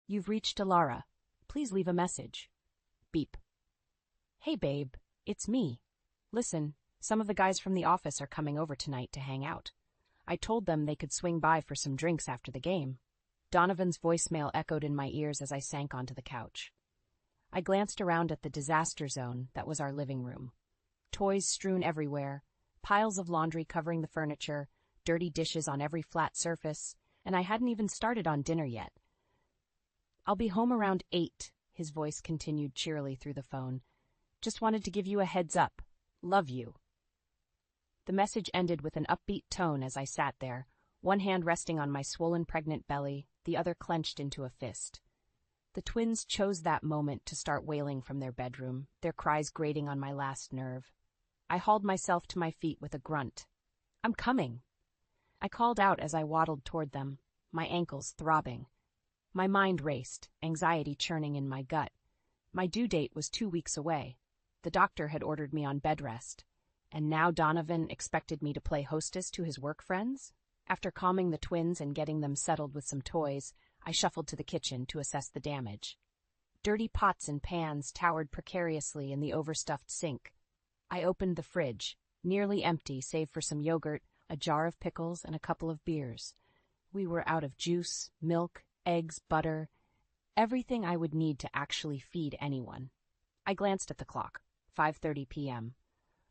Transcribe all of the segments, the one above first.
You've reached Alara. Please leave a message. Beep. Hey, babe. It's me. Listen, some of the guys from the office are coming over tonight to hang out. I told them they could swing by for some drinks after the game. Donovan's voicemail echoed in my ears as I sank onto the couch. I glanced around at the disaster zone that was our living room. Toys strewn everywhere, piles of laundry covering the furniture, dirty dishes on every flat surface, and I hadn't even started on dinner yet. I'll be home around 8, his voice continued cheerily through the phone. Just wanted to give you a heads up. Love you. The message ended with an upbeat tone as I sat there, one hand resting on my swollen pregnant belly, the other clenched into a fist. The twins chose that moment to start wailing from their bedroom, their cries grating on my last nerve. I hauled myself to my feet with a grunt. I'm coming. I called out as I waddled toward them, my ankles throbbing. My mind raced, anxiety churning in my gut. My due date was 2 weeks away. The doctor had ordered me on bedrest. And now Donovan expected me to play hostess to his work friends? After calming the twins and getting them settled with some toys, I shuffled to the kitchen to assess the damage. Dirty pots and pans towered precariously in the overstuffed sink. I opened the fridge, nearly empty save for some yogurt, a jar of pickles, and a couple of beers. We were out of juice, milk, eggs, butter, everything I would need to actually feed anyone. I glanced at the clock, 5:30 p.m.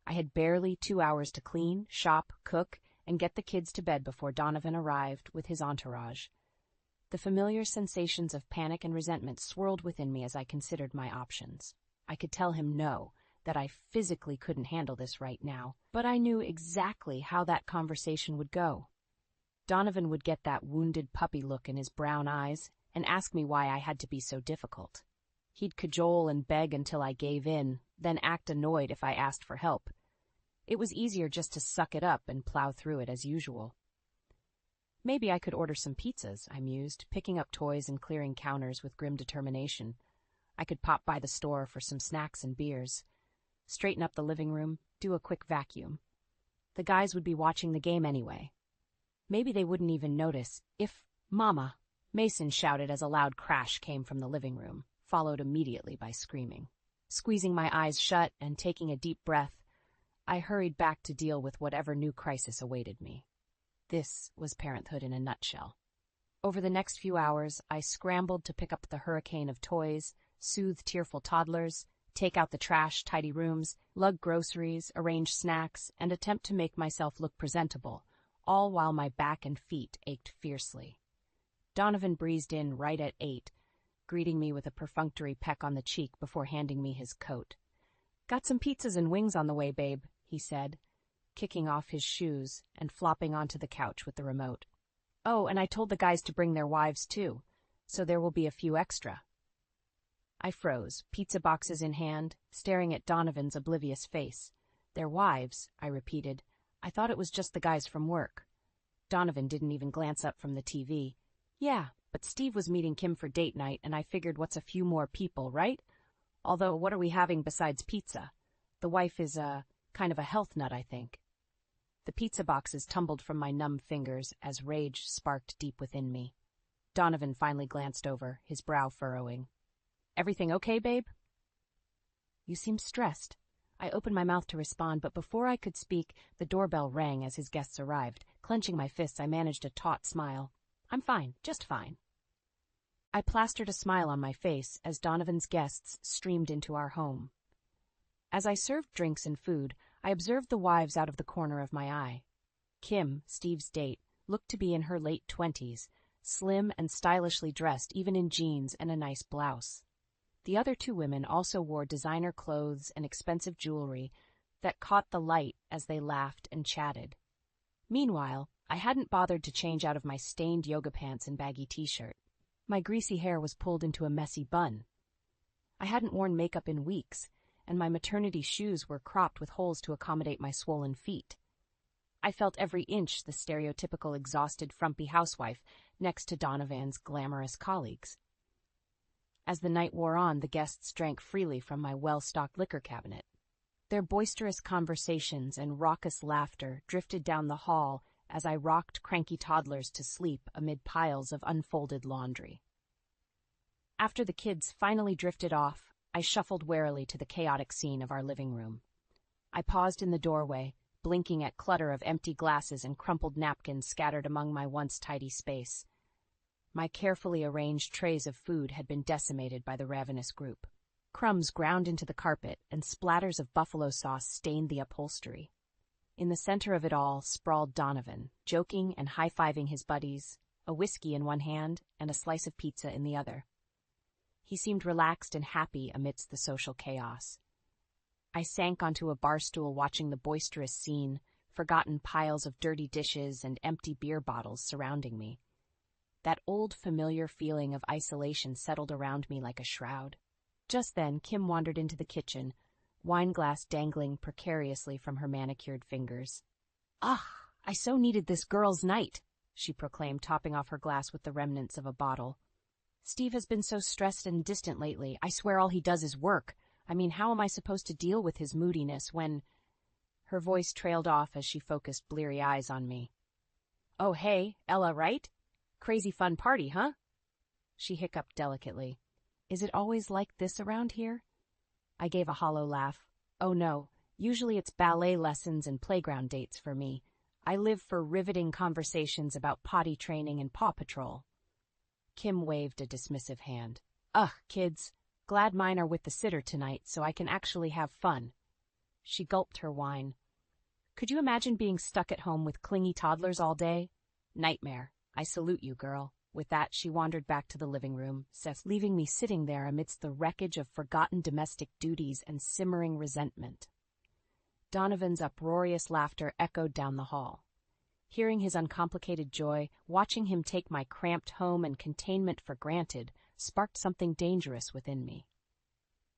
I had barely 2 hours to clean, shop, cook, and get the kids to bed before Donovan arrived with his entourage. The familiar sensations of panic and resentment swirled within me as I considered my options. I could tell him no, that I physically couldn't handle this right now, but I knew exactly how that conversation would go. Donovan would get that wounded puppy look in his brown eyes and ask me why I had to be so difficult. He'd cajole and beg until I gave in, then act annoyed if I asked for help. It was easier just to suck it up and plow through it as usual. Maybe I could order some pizzas, I mused, picking up toys and clearing counters with grim determination. I could pop by the store for some snacks and beers, straighten up the living room, do a quick vacuum. The guys would be watching the game anyway. Maybe they wouldn't even notice if Mama, Mason shouted as a loud crash came from the living room, followed immediately by screaming. Squeezing my eyes shut and taking a deep breath, I hurried back to deal with whatever new crisis awaited me. This was parenthood in a nutshell. Over the next few hours, I scrambled to pick up the hurricane of toys, soothe tearful toddlers, take out the trash, tidy rooms, lug groceries, arrange snacks, and attempt to make myself look presentable, all while my back and feet ached fiercely. Donovan breezed in right at 8, greeting me with a perfunctory peck on the cheek before handing me his coat. "Got some pizzas and wings on the way, babe," he said, kicking off his shoes and flopping onto the couch with the remote. "Oh, and I told the guys to bring their wives, too, so there will be a few extra." I froze, pizza boxes in hand, staring at Donovan's oblivious face. "Their wives," I repeated. "I thought it was just the guys from work." Donovan didn't even glance up from the TV. "Yeah, but Steve was meeting Kim for date night, and I figured what's a few more people, right? Although, what are we having besides pizza? The wife is, kind of a health nut, I think." The pizza boxes tumbled from my numb fingers as rage sparked deep within me. Donovan finally glanced over, his brow furrowing. "Everything okay, babe?" "You seem stressed." I opened my mouth to respond, but before I could speak, the doorbell rang as his guests arrived. Clenching my fists, I managed a taut smile. "I'm fine, just fine." I plastered a smile on my face as Donovan's guests streamed into our home. As I served drinks and food, I observed the wives out of the corner of my eye. Kim, Steve's date, looked to be in her late 20s, slim and stylishly dressed even in jeans and a nice blouse. The other 2 women also wore designer clothes and expensive jewelry that caught the light as they laughed and chatted. Meanwhile, I hadn't bothered to change out of my stained yoga pants and baggy t-shirt. My greasy hair was pulled into a messy bun. I hadn't worn makeup in weeks, and my maternity shoes were cropped with holes to accommodate my swollen feet. I felt every inch the stereotypical exhausted, frumpy housewife next to Donovan's glamorous colleagues. As the night wore on, the guests drank freely from my well-stocked liquor cabinet. Their boisterous conversations and raucous laughter drifted down the hall as I rocked cranky toddlers to sleep amid piles of unfolded laundry. After the kids finally drifted off, I shuffled warily to the chaotic scene of our living room. I paused in the doorway, blinking at clutter of empty glasses and crumpled napkins scattered among my once tidy space. My carefully arranged trays of food had been decimated by the ravenous group. Crumbs ground into the carpet and splatters of buffalo sauce stained the upholstery. In the center of it all sprawled Donovan, joking and high-fiving his buddies, a whiskey in one hand and a slice of pizza in the other. He seemed relaxed and happy amidst the social chaos. I sank onto a bar stool watching the boisterous scene, forgotten piles of dirty dishes and empty beer bottles surrounding me. That old familiar feeling of isolation settled around me like a shroud. Just then, Kim wandered into the kitchen, wineglass dangling precariously from her manicured fingers. "Ah, I so needed this girls' night," she proclaimed, topping off her glass with the remnants of a bottle. "Steve has been so stressed and distant lately. I swear all he does is work. I mean, how am I supposed to deal with his moodiness when—" Her voice trailed off as she focused bleary eyes on me. "Oh, hey, Ella, right? Crazy fun party, huh?" She hiccuped delicately. "Is it always like this around here?" I gave a hollow laugh. "Oh no, usually it's ballet lessons and playground dates for me. I live for riveting conversations about potty training and Paw Patrol." Kim waved a dismissive hand. "Ugh, kids. Glad mine are with the sitter tonight so I can actually have fun." She gulped her wine. "Could you imagine being stuck at home with clingy toddlers all day? Nightmare. I salute you, girl." With that, she wandered back to the living room, leaving me sitting there amidst the wreckage of forgotten domestic duties and simmering resentment. Donovan's uproarious laughter echoed down the hall. Hearing his uncomplicated joy, watching him take my cramped home and containment for granted, sparked something dangerous within me.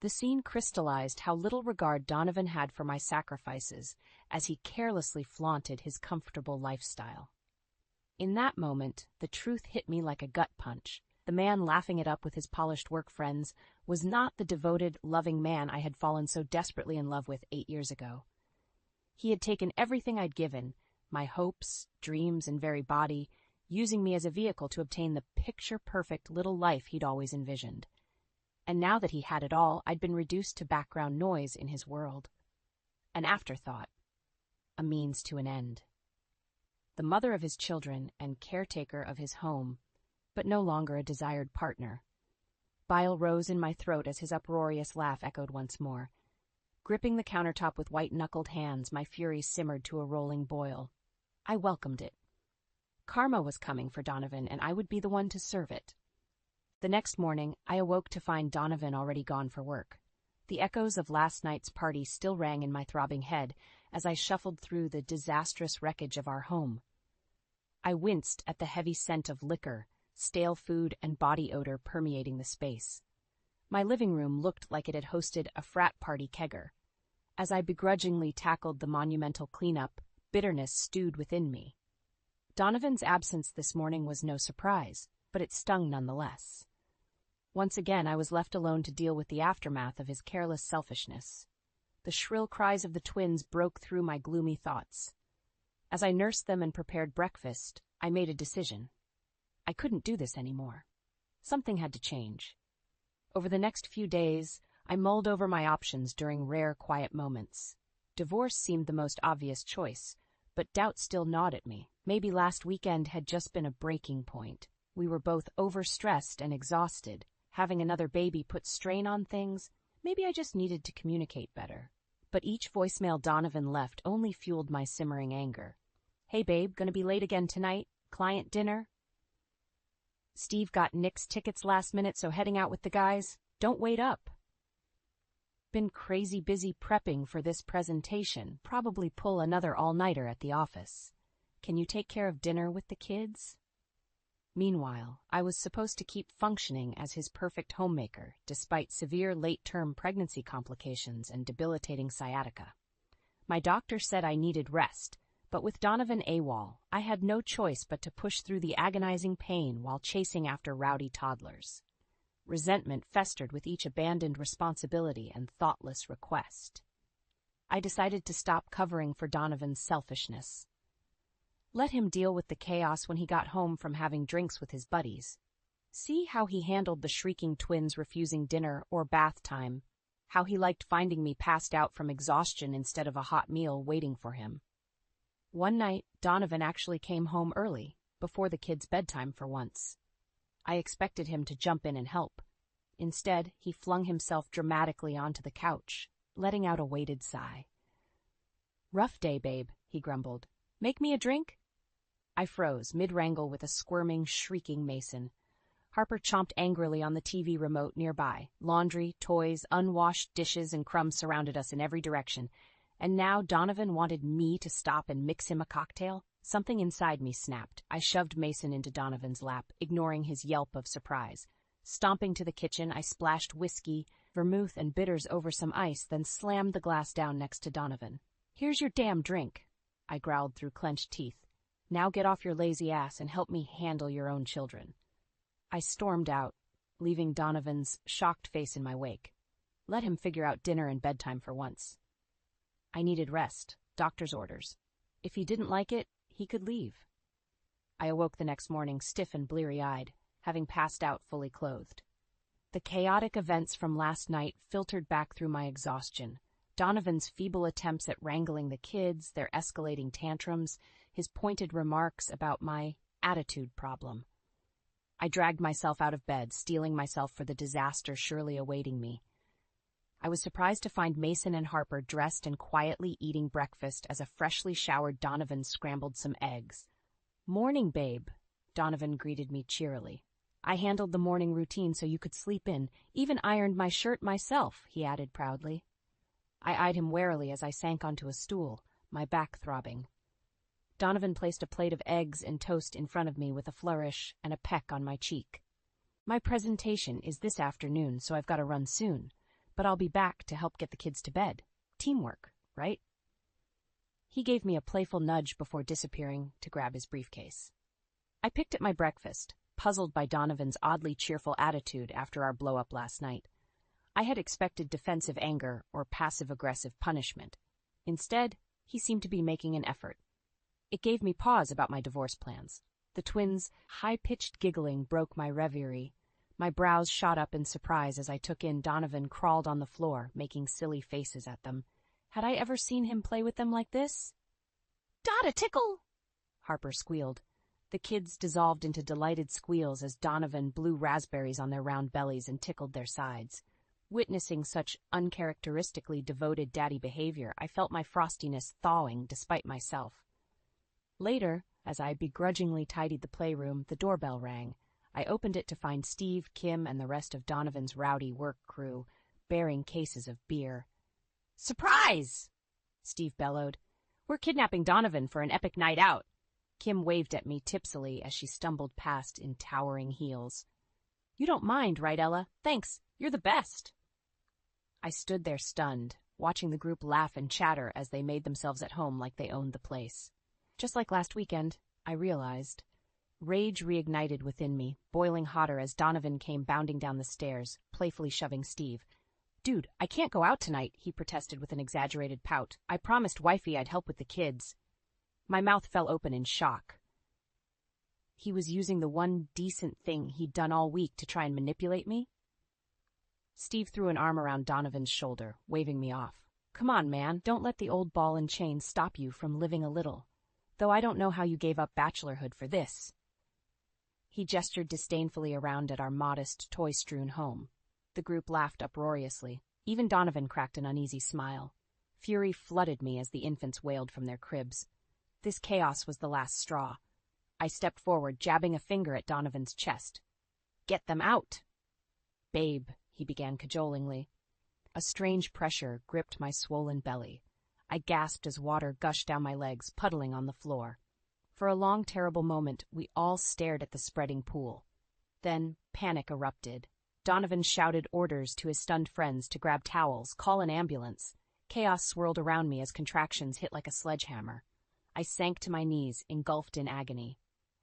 The scene crystallized how little regard Donovan had for my sacrifices as he carelessly flaunted his comfortable lifestyle. In that moment, the truth hit me like a gut punch. The man laughing it up with his polished work friends was not the devoted, loving man I had fallen so desperately in love with 8 years ago. He had taken everything I'd given, my hopes, dreams, and very body, using me as a vehicle to obtain the picture-perfect little life he'd always envisioned. And now that he had it all, I'd been reduced to background noise in his world. An afterthought. A means to an end. The mother of his children and caretaker of his home, but no longer a desired partner. Bile rose in my throat as his uproarious laugh echoed once more. Gripping the countertop with white-knuckled hands, my fury simmered to a rolling boil. I welcomed it. Karma was coming for Donovan, and I would be the one to serve it. The next morning, I awoke to find Donovan already gone for work. The echoes of last night's party still rang in my throbbing head as I shuffled through the disastrous wreckage of our home. I winced at the heavy scent of liquor, stale food, and body odor permeating the space. My living room looked like it had hosted a frat party kegger. As I begrudgingly tackled the monumental cleanup, bitterness stewed within me. Donovan's absence this morning was no surprise, but it stung nonetheless. Once again, I was left alone to deal with the aftermath of his careless selfishness. The shrill cries of the twins broke through my gloomy thoughts. As I nursed them and prepared breakfast, I made a decision. I couldn't do this anymore. Something had to change. Over the next few days, I mulled over my options during rare, quiet moments. Divorce seemed the most obvious choice, but doubt still gnawed at me. Maybe last weekend had just been a breaking point. We were both overstressed and exhausted. Having another baby put strain on things. Maybe I just needed to communicate better. But each voicemail Donovan left only fueled my simmering anger. "Hey babe, gonna be late again tonight? Client dinner?" "Steve got Nick's tickets last minute, so heading out with the guys. Don't wait up." "Been crazy busy prepping for this presentation. Probably pull another all-nighter at the office. Can you take care of dinner with the kids?" Meanwhile, I was supposed to keep functioning as his perfect homemaker, despite severe late-term pregnancy complications and debilitating sciatica. My doctor said I needed rest, but with Donovan AWOL, I had no choice but to push through the agonizing pain while chasing after rowdy toddlers. Resentment festered with each abandoned responsibility and thoughtless request. I decided to stop covering for Donovan's selfishness. Let him deal with the chaos when he got home from having drinks with his buddies. See how he handled the shrieking twins refusing dinner or bath time. How he liked finding me passed out from exhaustion instead of a hot meal waiting for him. One night, Donovan actually came home early, before the kids' bedtime for once. I expected him to jump in and help. Instead, he flung himself dramatically onto the couch, letting out a weighted sigh. "Rough day, babe," he grumbled. "Make me a drink?" I froze, mid-wrangle with a squirming, shrieking Mason. Harper chomped angrily on the TV remote nearby. Laundry, toys, unwashed dishes, and crumbs surrounded us in every direction. And now Donovan wanted me to stop and mix him a cocktail? Something inside me snapped. I shoved Mason into Donovan's lap, ignoring his yelp of surprise. Stomping to the kitchen, I splashed whiskey, vermouth, and bitters over some ice, then slammed the glass down next to Donovan. "Here's your damn drink," I growled through clenched teeth. "Now get off your lazy ass and help me handle your own children." I stormed out, leaving Donovan's shocked face in my wake. Let him figure out dinner and bedtime for once. I needed rest, doctor's orders. If he didn't like it, he could leave. I awoke the next morning stiff and bleary-eyed, having passed out fully clothed. The chaotic events from last night filtered back through my exhaustion. Donovan's feeble attempts at wrangling the kids, their escalating tantrums, his pointed remarks about my attitude problem. I dragged myself out of bed, steeling myself for the disaster surely awaiting me. I was surprised to find Mason and Harper dressed and quietly eating breakfast as a freshly showered Donovan scrambled some eggs. "Morning, babe," Donovan greeted me cheerily. "I handled the morning routine so you could sleep in, even ironed my shirt myself," he added proudly. I eyed him warily as I sank onto a stool, my back throbbing. Donovan placed a plate of eggs and toast in front of me with a flourish and a peck on my cheek. "My presentation is this afternoon, so I've got to run soon, but I'll be back to help get the kids to bed. Teamwork, right?" He gave me a playful nudge before disappearing to grab his briefcase. I picked at my breakfast, puzzled by Donovan's oddly cheerful attitude after our blow-up last night. I had expected defensive anger or passive-aggressive punishment. Instead, he seemed to be making an effort. It gave me pause about my divorce plans. The twins' high-pitched giggling broke my reverie. My brows shot up in surprise as I took in Donovan crawled on the floor, making silly faces at them. Had I ever seen him play with them like this? "Dot a tickle!" Harper squealed. The kids dissolved into delighted squeals as Donovan blew raspberries on their round bellies and tickled their sides. Witnessing such uncharacteristically devoted daddy behavior, I felt my frostiness thawing despite myself. Later, as I begrudgingly tidied the playroom, the doorbell rang. I opened it to find Steve, Kim, and the rest of Donovan's rowdy work crew, bearing cases of beer. "Surprise!" Steve bellowed. "We're kidnapping Donovan for an epic night out." Kim waved at me tipsily as she stumbled past in towering heels. "You don't mind, right, Ella? Thanks, you're the best." I stood there stunned, watching the group laugh and chatter as they made themselves at home like they owned the place. Just like last weekend, I realized. Rage reignited within me, boiling hotter as Donovan came bounding down the stairs, playfully shoving Steve. "Dude, I can't go out tonight," he protested with an exaggerated pout. "I promised wifey I'd help with the kids." My mouth fell open in shock. He was using the one decent thing he'd done all week to try and manipulate me? Steve threw an arm around Donovan's shoulder, waving me off. "Come on, man, don't let the old ball and chain stop you from living a little. Though I don't know how you gave up bachelorhood for this." He gestured disdainfully around at our modest, toy-strewn home. The group laughed uproariously. Even Donovan cracked an uneasy smile. Fury flooded me as the infants wailed from their cribs. This chaos was the last straw. I stepped forward, jabbing a finger at Donovan's chest. "Get them out!" "Babe," he began cajolingly. A strange pressure gripped my swollen belly. I gasped as water gushed down my legs, puddling on the floor. For a long, terrible moment, we all stared at the spreading pool. Then panic erupted. Donovan shouted orders to his stunned friends to grab towels, call an ambulance. Chaos swirled around me as contractions hit like a sledgehammer. I sank to my knees, engulfed in agony.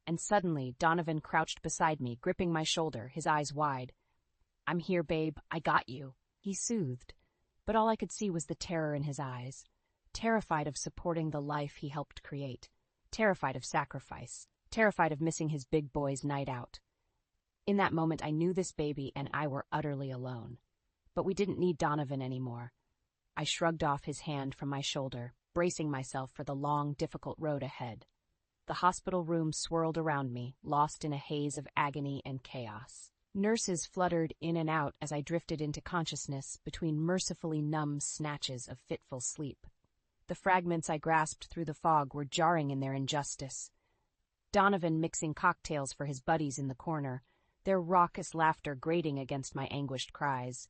And suddenly, Donovan crouched beside me, gripping my shoulder, his eyes wide. "I'm here, babe. I got you," he soothed. But all I could see was the terror in his eyes. Terrified of supporting the life he helped create. Terrified of sacrifice. Terrified of missing his big boy's night out. In that moment, I knew this baby and I were utterly alone. But we didn't need Donovan anymore. I shrugged off his hand from my shoulder, bracing myself for the long, difficult road ahead. The hospital room swirled around me, lost in a haze of agony and chaos. Nurses fluttered in and out as I drifted into consciousness between mercifully numb snatches of fitful sleep. The fragments I grasped through the fog were jarring in their injustice. Donovan mixing cocktails for his buddies in the corner, their raucous laughter grating against my anguished cries.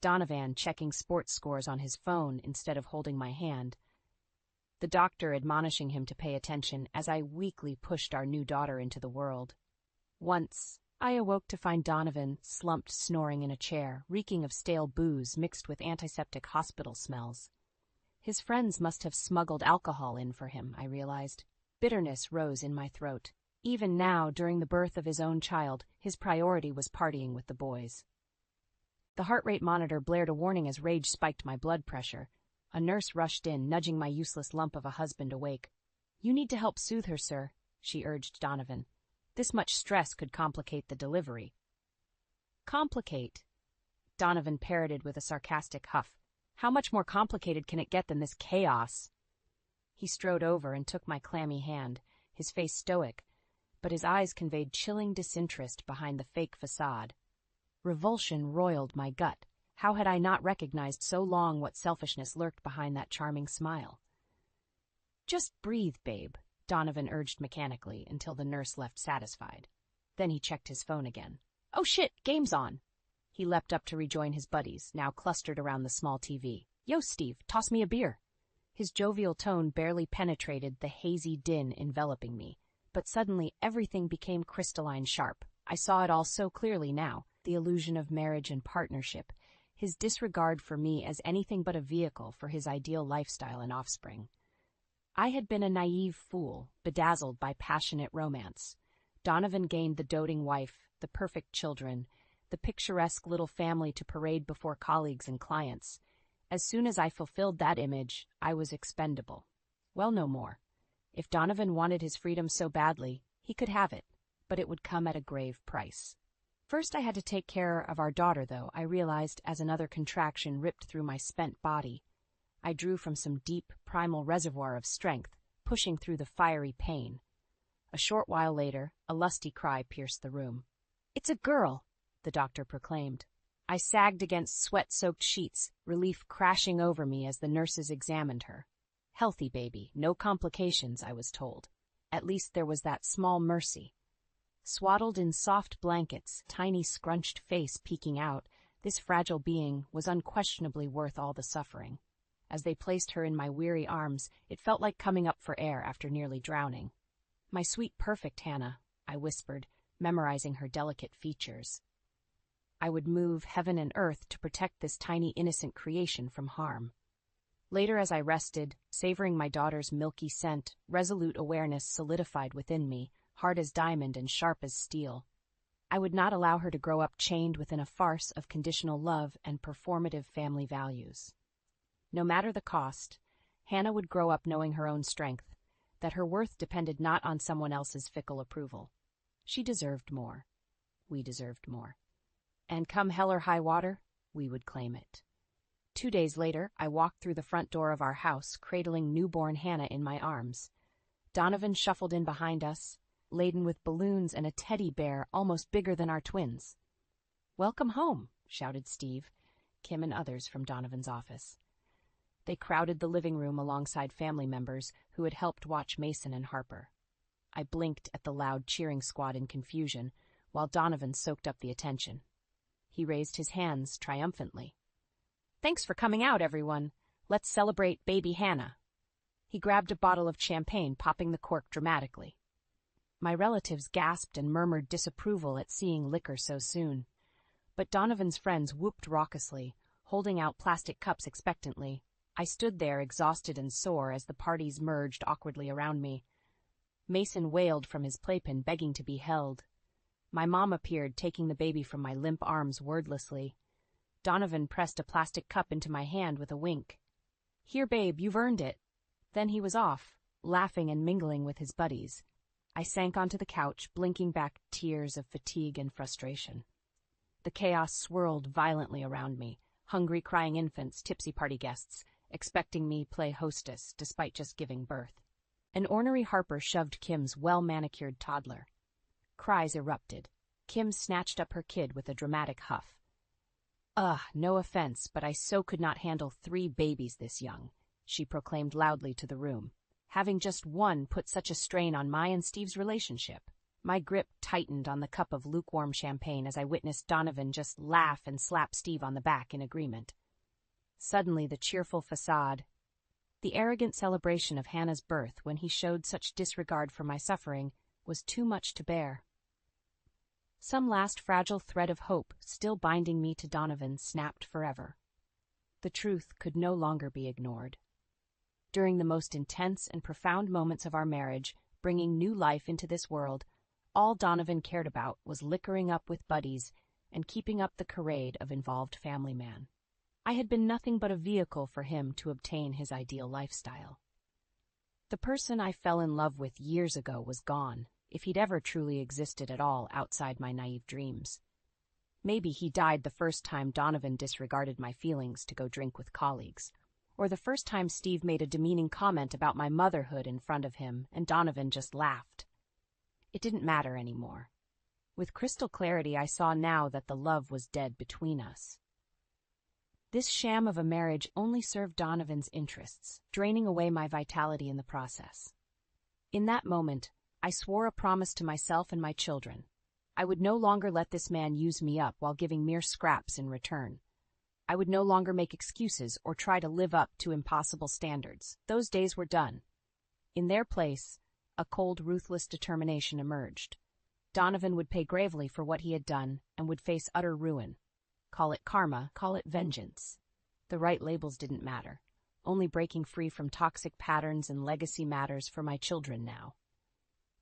Donovan checking sports scores on his phone instead of holding my hand. The doctor admonishing him to pay attention as I weakly pushed our new daughter into the world. Once, I awoke to find Donovan slumped snoring in a chair, reeking of stale booze mixed with antiseptic hospital smells. His friends must have smuggled alcohol in for him, I realized. Bitterness rose in my throat. Even now, during the birth of his own child, his priority was partying with the boys. The heart rate monitor blared a warning as rage spiked my blood pressure. A nurse rushed in, nudging my useless lump of a husband awake. "You need to help soothe her, sir," she urged Donovan. "This much stress could complicate the delivery." "Complicate?" Donovan parroted with a sarcastic huff. "How much more complicated can it get than this chaos?" He strode over and took my clammy hand, his face stoic, but his eyes conveyed chilling disinterest behind the fake facade. Revulsion roiled my gut. How had I not recognized so long what selfishness lurked behind that charming smile? "Just breathe, babe," Donovan urged mechanically until the nurse left satisfied. Then he checked his phone again. "Oh shit, game's on!" He leapt up to rejoin his buddies, now clustered around the small TV. "Yo, Steve, toss me a beer." His jovial tone barely penetrated the hazy din enveloping me, but suddenly everything became crystalline sharp. I saw it all so clearly now, the illusion of marriage and partnership, his disregard for me as anything but a vehicle for his ideal lifestyle and offspring. I had been a naive fool, bedazzled by passionate romance. Donovan gained the doting wife, the perfect children, the picturesque little family to parade before colleagues and clients. As soon as I fulfilled that image, I was expendable. Well, no more. If Donovan wanted his freedom so badly, he could have it, but it would come at a grave price. First I had to take care of our daughter, though, I realized as another contraction ripped through my spent body. I drew from some deep, primal reservoir of strength, pushing through the fiery pain. A short while later, a lusty cry pierced the room. "It's a girl," the doctor proclaimed. I sagged against sweat-soaked sheets, relief crashing over me as the nurses examined her. Healthy baby, no complications, I was told. At least there was that small mercy. Swaddled in soft blankets, tiny scrunched face peeking out, this fragile being was unquestionably worth all the suffering. As they placed her in my weary arms, it felt like coming up for air after nearly drowning. "My sweet perfect Hannah," I whispered, memorizing her delicate features. I would move heaven and earth to protect this tiny innocent creation from harm. Later, as I rested, savoring my daughter's milky scent, resolute awareness solidified within me, hard as diamond and sharp as steel. I would not allow her to grow up chained within a farce of conditional love and performative family values. No matter the cost, Hannah would grow up knowing her own strength, that her worth depended not on someone else's fickle approval. She deserved more. We deserved more. And come hell or high water, we would claim it. 2 days later, I walked through the front door of our house, cradling newborn Hannah in my arms. Donovan shuffled in behind us, laden with balloons and a teddy bear almost bigger than our twins. "Welcome home," shouted Steve, Kim and others from Donovan's office. They crowded the living room alongside family members who had helped watch Mason and Harper. I blinked at the loud cheering squad in confusion, while Donovan soaked up the attention. He raised his hands triumphantly. "Thanks for coming out, everyone. Let's celebrate baby Hannah." He grabbed a bottle of champagne, popping the cork dramatically. My relatives gasped and murmured disapproval at seeing liquor so soon. But Donovan's friends whooped raucously, holding out plastic cups expectantly. I stood there exhausted and sore as the parties merged awkwardly around me. Mason wailed from his playpen, begging to be held. My mom appeared, taking the baby from my limp arms wordlessly. Donovan pressed a plastic cup into my hand with a wink. "Here, babe, you've earned it." Then he was off, laughing and mingling with his buddies. I sank onto the couch, blinking back tears of fatigue and frustration. The chaos swirled violently around me, hungry crying infants, tipsy party guests, expecting me play hostess despite just giving birth. An ornery Harper shoved Kim's well-manicured toddler. Cries erupted. Kim snatched up her kid with a dramatic huff. No offense, but I so could not handle 3 babies this young, she proclaimed loudly to the room. Having just one put such a strain on my and Steve's relationship. My grip tightened on the cup of lukewarm champagne as I witnessed Donovan just laugh and slap Steve on the back in agreement. Suddenly the cheerful facade, the arrogant celebration of Hannah's birth when he showed such disregard for my suffering, was too much to bear. Some last fragile thread of hope still binding me to Donovan snapped forever. The truth could no longer be ignored. During the most intense and profound moments of our marriage, bringing new life into this world, all Donovan cared about was liquoring up with buddies and keeping up the charade of involved family man. I had been nothing but a vehicle for him to obtain his ideal lifestyle. The person I fell in love with years ago was gone, if he'd ever truly existed at all outside my naive dreams. Maybe he died the first time Donovan disregarded my feelings to go drink with colleagues, or the first time Steve made a demeaning comment about my motherhood in front of him and Donovan just laughed. It didn't matter anymore. With crystal clarity, I saw now that the love was dead between us. This sham of a marriage only served Donovan's interests, draining away my vitality in the process. In that moment, I swore a promise to myself and my children. I would no longer let this man use me up while giving mere scraps in return. I would no longer make excuses or try to live up to impossible standards. Those days were done. In their place, a cold, ruthless determination emerged. Donovan would pay gravely for what he had done and would face utter ruin. Call it karma, call it vengeance. The right labels didn't matter. Only breaking free from toxic patterns and legacy matters for my children now.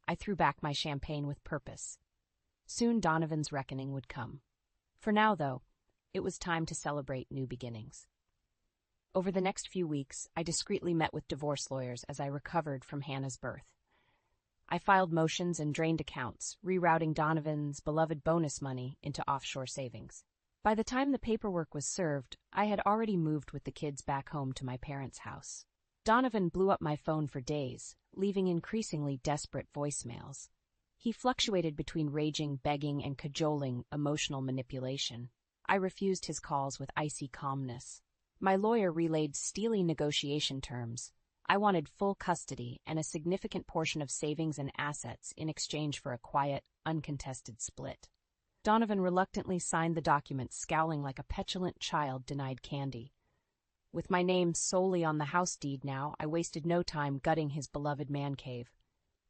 I threw back my champagne with purpose. Soon Donovan's reckoning would come. For now, though, it was time to celebrate new beginnings. Over the next few weeks, I discreetly met with divorce lawyers as I recovered from Hannah's birth. I filed motions and drained accounts, rerouting Donovan's beloved bonus money into offshore savings. By the time the paperwork was served, I had already moved with the kids back home to my parents' house. Donovan blew up my phone for days, leaving increasingly desperate voicemails. He fluctuated between raging, begging, and cajoling emotional manipulation. I refused his calls with icy calmness. My lawyer relayed steely negotiation terms. I wanted full custody and a significant portion of savings and assets in exchange for a quiet, uncontested split. Donovan reluctantly signed the document, scowling like a petulant child denied candy. With my name solely on the house deed now, I wasted no time gutting his beloved man cave.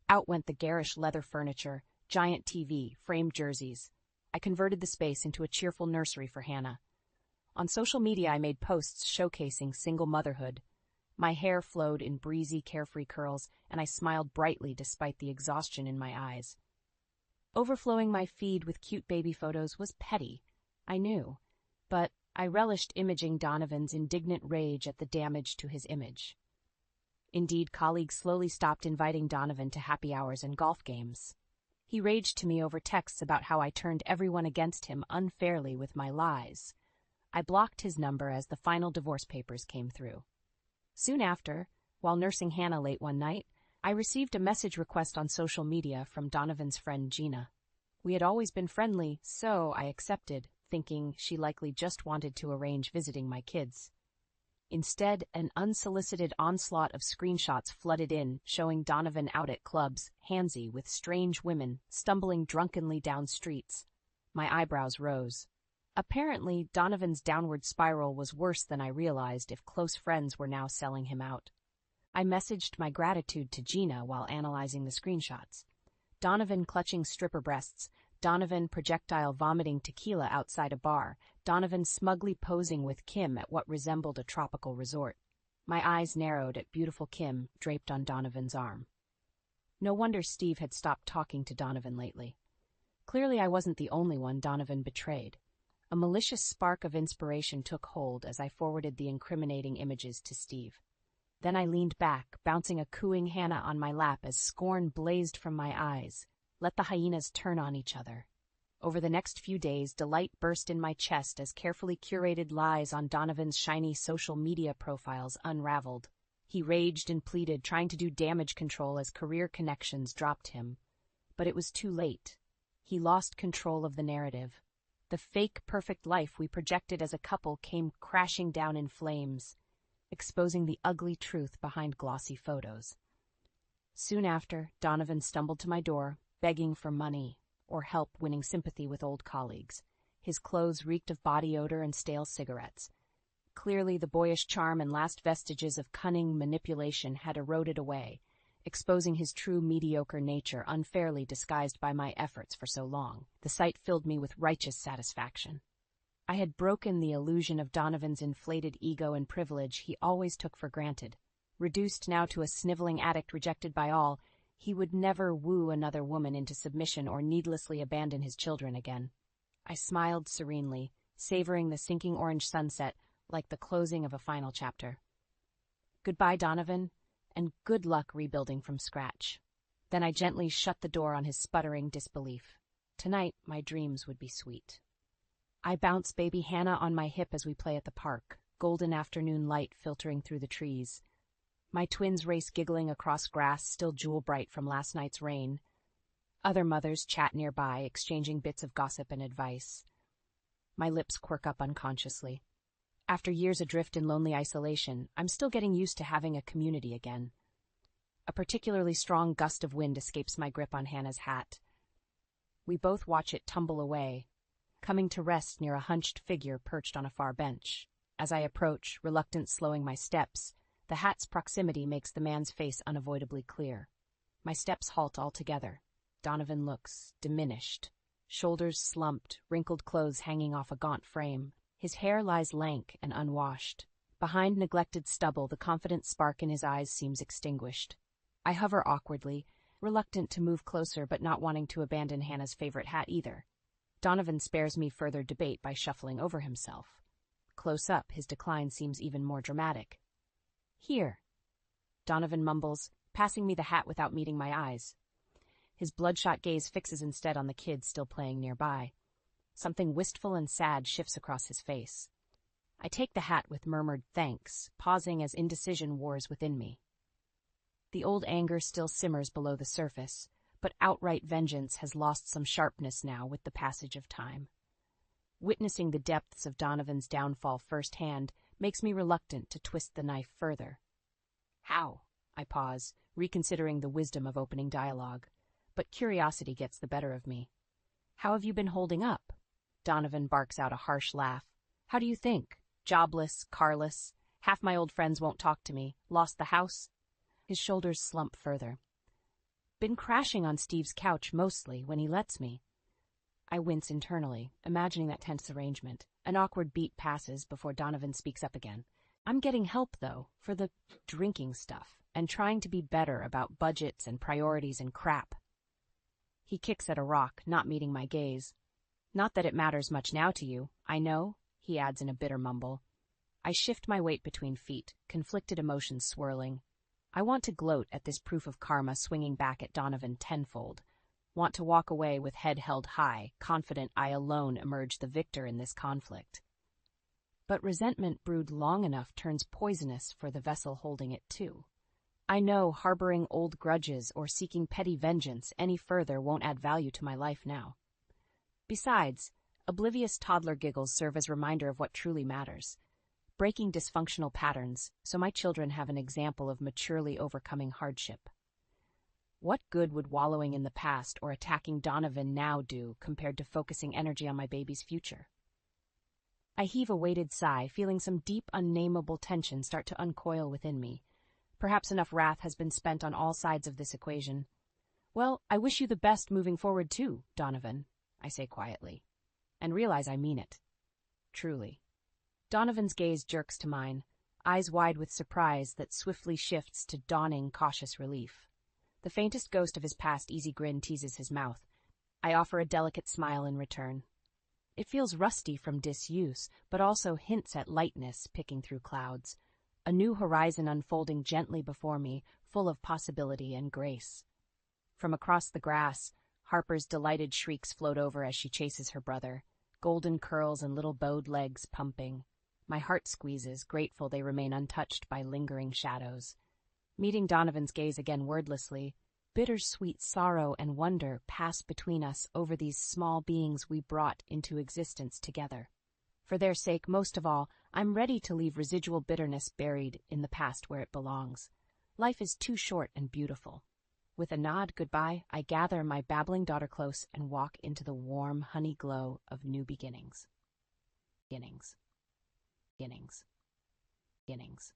Out went the garish leather furniture, giant TV, framed jerseys. I converted the space into a cheerful nursery for Hannah. On social media, I made posts showcasing single motherhood. My hair flowed in breezy, carefree curls, and I smiled brightly despite the exhaustion in my eyes. Overflowing my feed with cute baby photos was petty, I knew, but I relished imaging Donovan's indignant rage at the damage to his image. Indeed, colleagues slowly stopped inviting Donovan to happy hours and golf games. He raged to me over texts about how I turned everyone against him unfairly with my lies. I blocked his number as the final divorce papers came through. Soon after, while nursing Hannah late one night, I received a message request on social media from Donovan's friend Gina. We had always been friendly, so I accepted, thinking she likely just wanted to arrange visiting my kids. Instead, an unsolicited onslaught of screenshots flooded in, showing Donovan out at clubs, handsy with strange women, stumbling drunkenly down streets. My eyebrows rose. Apparently, Donovan's downward spiral was worse than I realized if close friends were now selling him out. I messaged my gratitude to Gina while analyzing the screenshots. Donovan clutching stripper breasts, Donovan projectile vomiting tequila outside a bar, Donovan smugly posing with Kim at what resembled a tropical resort. My eyes narrowed at beautiful Kim draped on Donovan's arm. No wonder Steve had stopped talking to Donovan lately. Clearly I wasn't the only one Donovan betrayed. A malicious spark of inspiration took hold as I forwarded the incriminating images to Steve. Then I leaned back, bouncing a cooing Hannah on my lap as scorn blazed from my eyes. Let the hyenas turn on each other. Over the next few days, delight burst in my chest as carefully curated lies on Donovan's shiny social media profiles unraveled. He raged and pleaded, trying to do damage control as career connections dropped him. But it was too late. He lost control of the narrative. The fake perfect life we projected as a couple came crashing down in flames, exposing the ugly truth behind glossy photos. Soon after, Donovan stumbled to my door, begging for money or help winning sympathy with old colleagues. His clothes reeked of body odor and stale cigarettes. Clearly, the boyish charm and last vestiges of cunning manipulation had eroded away, exposing his true mediocre nature unfairly disguised by my efforts for so long. The sight filled me with righteous satisfaction. I had broken the illusion of Donovan's inflated ego and privilege he always took for granted. Reduced now to a sniveling addict rejected by all, he would never woo another woman into submission or needlessly abandon his children again. I smiled serenely, savoring the sinking orange sunset like the closing of a final chapter. Goodbye, Donovan, and good luck rebuilding from scratch. Then I gently shut the door on his sputtering disbelief. Tonight, my dreams would be sweet. I bounce baby Hannah on my hip as we play at the park, golden afternoon light filtering through the trees. My twins race giggling across grass still jewel-bright from last night's rain. Other mothers chat nearby, exchanging bits of gossip and advice. My lips quirk up unconsciously. After years adrift in lonely isolation, I'm still getting used to having a community again. A particularly strong gust of wind escapes my grip on Hannah's hat. We both watch it tumble away, coming to rest near a hunched figure perched on a far bench. As I approach, reluctant slowing my steps, the hat's proximity makes the man's face unavoidably clear. My steps halt altogether. Donovan looks diminished, shoulders slumped, wrinkled clothes hanging off a gaunt frame. His hair lies lank and unwashed. Behind neglected stubble, the confident spark in his eyes seems extinguished. I hover awkwardly, reluctant to move closer but not wanting to abandon Hannah's favorite hat either. Donovan spares me further debate by shuffling over himself. Close up, his decline seems even more dramatic. Here, Donovan mumbles, passing me the hat without meeting my eyes. His bloodshot gaze fixes instead on the kids still playing nearby. Something wistful and sad shifts across his face. I take the hat with murmured thanks, pausing as indecision wars within me. The old anger still simmers below the surface, but outright vengeance has lost some sharpness now with the passage of time. Witnessing the depths of Donovan's downfall firsthand makes me reluctant to twist the knife further. How? I pause, reconsidering the wisdom of opening dialogue. But curiosity gets the better of me. How have you been holding up? Donovan barks out a harsh laugh. How do you think? Jobless, carless, half my old friends won't talk to me, lost the house? His shoulders slump further. Been crashing on Steve's couch mostly when he lets me. I wince internally, imagining that tense arrangement. An awkward beat passes before Donovan speaks up again. I'm getting help, though, for the drinking stuff, and trying to be better about budgets and priorities and crap. He kicks at a rock, not meeting my gaze. Not that it matters much now to you, I know, he adds in a bitter mumble. I shift my weight between feet, conflicted emotions swirling. I want to gloat at this proof of karma swinging back at Donovan tenfold. Want to walk away with head held high, confident I alone emerge the victor in this conflict. But resentment brewed long enough turns poisonous for the vessel holding it too. I know harboring old grudges or seeking petty vengeance any further won't add value to my life now. Besides, oblivious toddler giggles serve as reminder of what truly matters. Breaking dysfunctional patterns so my children have an example of maturely overcoming hardship. What good would wallowing in the past or attacking Donovan now do compared to focusing energy on my baby's future? I heave a weighted sigh, feeling some deep, unnameable tension start to uncoil within me. Perhaps enough wrath has been spent on all sides of this equation. Well, I wish you the best moving forward too, Donovan, I say quietly, and realize I mean it. Truly. Donovan's gaze jerks to mine, eyes wide with surprise that swiftly shifts to dawning, cautious relief. The faintest ghost of his past easy grin teases his mouth. I offer a delicate smile in return. It feels rusty from disuse, but also hints at lightness picking through clouds. a new horizon unfolding gently before me, full of possibility and grace. From across the grass, Harper's delighted shrieks float over as she chases her brother, golden curls and little bowed legs pumping. My heart squeezes, grateful they remain untouched by lingering shadows. Meeting Donovan's gaze again wordlessly, bittersweet sorrow and wonder pass between us over these small beings we brought into existence together. For their sake, most of all, I'm ready to leave residual bitterness buried in the past where it belongs. Life is too short and beautiful. With a nod goodbye, I gather my babbling daughter close and walk into the warm, honey glow of new beginnings. Beginnings. Beginnings. Beginnings.